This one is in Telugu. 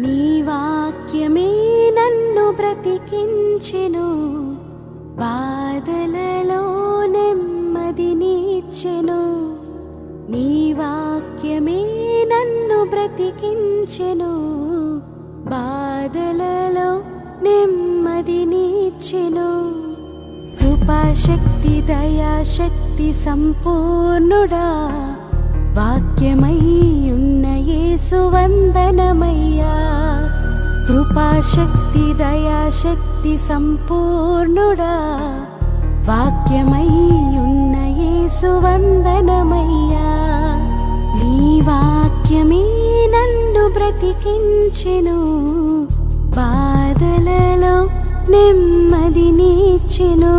నీ వాక్యమే నన్ను బ్రతికించెను, బాధలలో నెమ్మదినిచ్చెను. నీ వాక్యమే నన్ను బ్రతికించెను, బాధలలో నెమ్మదినిచ్చెను. కృపాశక్తి దయాశక్తి సంపూర్ణుడా, వాక్యమై ఉన్న యేసు వందనమయ్యా. కృపాశక్తి దయాశక్తి సంపూర్ణుడా, వాక్యమై ఉన్న యేసు వందనమయ్యా. నీ వాక్యమే నన్ను బ్రతికించెను, బాధలలో నెమ్మదినిచ్చెను.